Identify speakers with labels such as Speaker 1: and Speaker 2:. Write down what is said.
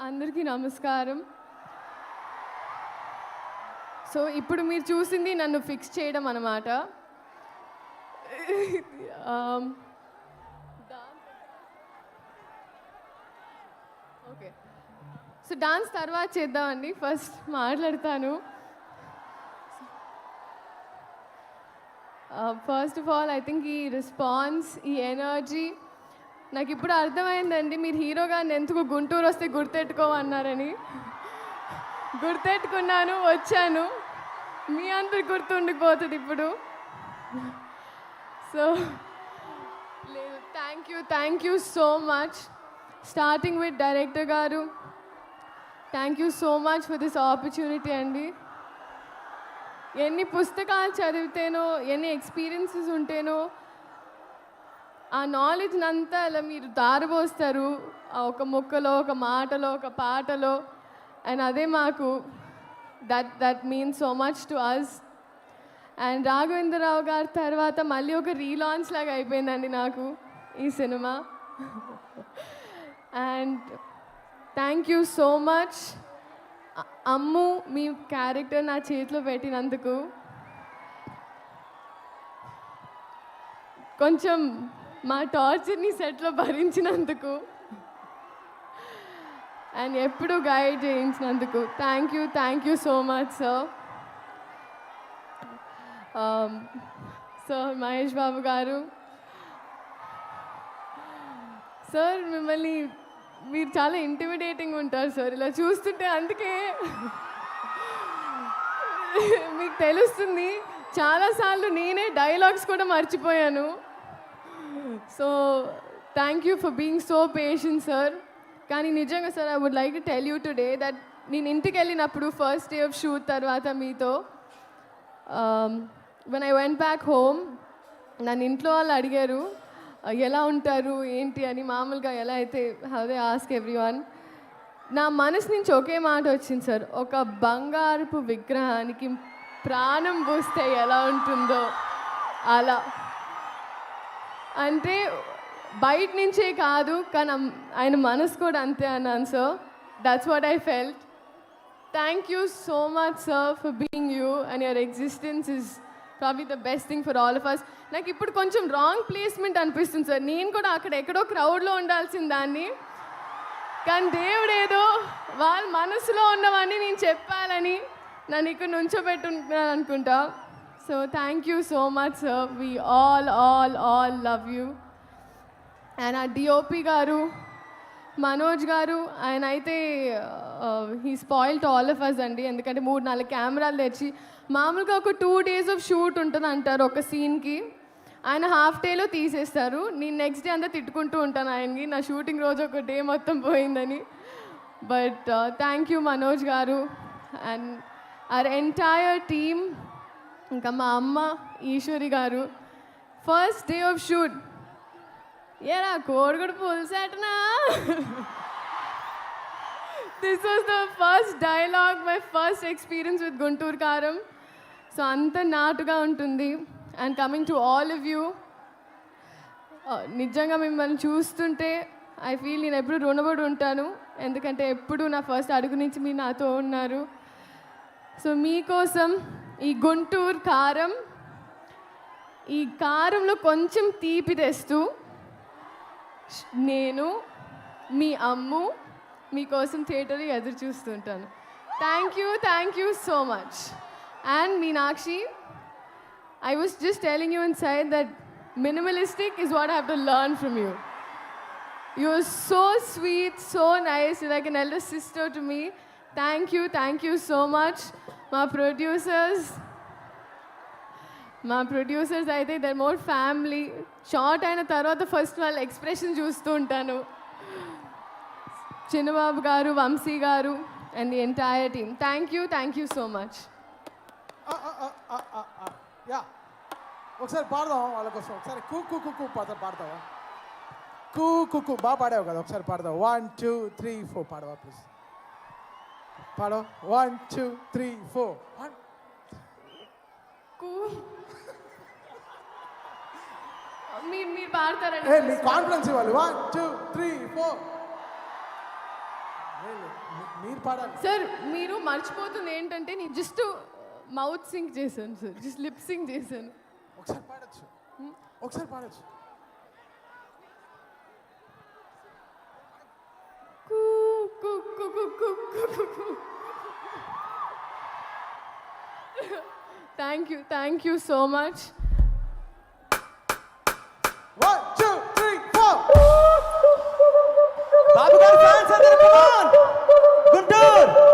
Speaker 1: అందరికీ నమస్కారం. సో ఇప్పుడు మీరు చూసింది నన్ను ఫిక్స్ చేయడం అన్నమాట. ఓకే, సో డాన్స్ తర్వాత చేద్దామండి. ఫస్ట్ మాట్లాడతాను. First of all I think ఈ రెస్పాన్స్, ఈ ఎనర్జీ నాకు ఇప్పుడు అర్థమైందండి. మీరు హీరో గారిని ఎందుకు గుంటూరు వస్తే గుర్తెట్టుకోమన్నారని. గుర్తెట్టుకున్నాను, వచ్చాను. మీ అందరికి గుర్తుండిపోతుంది ఇప్పుడు. సో లేదు, thank you so much. Starting with director గారు, thank you so much for this opportunity అండి. ఎన్ని పుస్తకాలు చదివితేనో, ఎన్ని ఎక్స్పీరియన్సెస్ ఉంటేనో ఆ నాలెడ్జ్ అంతా అలా మీరు దారబోస్తారు ఒక ముక్కలో, ఒక మాటలో, ఒక పాటలో. అండ్ అదే మాకు that means so much to us. And Raghavendra Rao గారి తర్వాత మళ్ళీ ఒక రీలాంచ్ లాగా అయిపోయిందండి నాకు ఈ సినిమా. And thank you so much Ammu, మీ క్యారెక్టర్ నా చేతిలో పెట్టినందుకు. కొంచెం మా టార్చర్ని సెట్లో భరించినందుకు అండ్ ఎప్పుడు గైడ్ చేయించినందుకు thank you so much sir. Sir Mahesh Babu garu, sir మిమ్మల్ని మీరు చాలా ఇంటిమిడేటింగ్ ఉంటారు సార్. ఇలా చూస్తుంటే అందుకే మీకు తెలుస్తుంది. చాలాసార్లు నేనే డైలాగ్స్ కూడా మర్చిపోయాను. So thank you for being so patient sir. కానీ నిజంగా sir, I would like to tell you today that నేను ఇంటికి వెళ్ళినప్పుడు ఫస్ట్ డే ఆఫ్ షూట్ తర్వాత మీతో when I went back home, నన్ను ఇంట్లో వాళ్ళు అడిగారు ఎలా ఉంటారు ఏంటి అని. మామూలుగా ఎలా అయితే హౌ దే ఆస్క్ ఎవ్రీవన్, నా మనసు నుంచి ఒకే మాట వచ్చింది సార్. ఒక బంగారపు విగ్రహానికి ప్రాణం పోస్తే ఎలా ఉంటుందో అలా. అంటే బయట నుంచే కాదు, కానీ ఆయన మనసు కూడా అంతే అన్నాను sir. That's what I felt. Thank you so much sir for being you and your existence is probably the best thing for all of us. నాకు ఇప్పుడు కొంచెం రాంగ్ ప్లేస్మెంట్ అనిపిస్తుంది సార్. నేను కూడా అక్కడ ఎక్కడో క్రౌడ్లో ఉండాల్సిన దాన్ని, కానీ దేవుడు ఏదో వాళ్ళ మనసులో ఉన్నవన్నీ నేను చెప్పాలని నన్ను ఇక్కడ నుంచోబెట్టుకుంటున్నాను అనుకుంటా. So thank you so much sir. We all love you. And uh DOP గారు మనోజ్ గారు, ఆయన అయితే he spoiled all of us అండి. ఎందుకంటే 3-4 కెమెరాలు తెచ్చి, మామూలుగా ఒక 2 days ఆఫ్ షూట్ ఉంటుంది అంటారు ఒక సీన్కి, ఆయన హాఫ్ డేలో తీసేస్తారు. నేను నెక్స్ట్ డే అంతా తిట్టుకుంటూ ఉంటాను ఆయనకి, నా షూటింగ్ రోజు ఒక డే మొత్తం పోయిందని. బట్ థ్యాంక్ యూ మనోజ్ గారు అండ్ అవర్ ఎంటైర్ టీమ్. ఇంకా మా అమ్మ ఈశ్వరి గారు, ఫస్ట్ డే ఆఫ్ షూట్ ఏరా కోడిగుడు పులిసేటనా. This was the first dialogue, my first experience with Guntur Kaaram. So అంత నాటుగా ఉంటుంది. And coming to all of you, నిజంగా మిమ్మల్ని చూస్తుంటే ఐ ఫీల్ నేను ఎప్పుడు రుణపడి ఉంటాను. ఎందుకంటే ఎప్పుడు నా ఫస్ట్ అడుగు నుంచి మీరు నాతో ఉన్నారు. సో మీకోసం ఈ గుంటూరు కారం, ఈ కారంలో కొంచెం తీపి తెస్తూ నేను మీ అమ్ము మీకోసం థియేటర్లో ఎదురు చూస్తుంటాను. Thank you so much. And Meenakshi, I was just telling you inside that minimalistic is what I have to learn from you. You're so sweet, so nice. You're like an elder sister to me. Thank you so much. My producers అయితే they're more family. Short అయిన తర్వాత first వాళ్ళ expression చూస్తూ ఉంటాను. చిన్నబాబు గారు, వంశీ గారు and the entire team, thank you so much.
Speaker 2: Yeah, ఒకసారి పాడదాం వాళ్ళ కోసం. ఒకసారి కూ కూ కూ కూ పాడతావా? కూ కూ కూ బాగా పాడావు కదా, ఒకసారి పాడదావు. 1 2 3 4 పాడవా ప్లీజ్. పాడవ 1 2 3 4.
Speaker 1: మీరు పాడతారండి.
Speaker 2: మీ కాన్ఫిడెన్స్ ఇవ్వాలి. 1 2 3 4. మీరు పాడాలి.
Speaker 1: సార్ మీరు మర్చిపోతుంది ఏంటంటే నేను జస్ట్ మౌత్ సింక్ చేశాను సార్, జస్ట్ లిప్ సింక్ చేశాను.
Speaker 2: ఒకసారి పాడొచ్చు, ఒకసారి పాడొచ్చు.
Speaker 1: Thank you so much.
Speaker 2: 1 2 3 4
Speaker 3: Babu గారి ఫ్యాన్స్ అందరూ కమాన్ గుంటూరు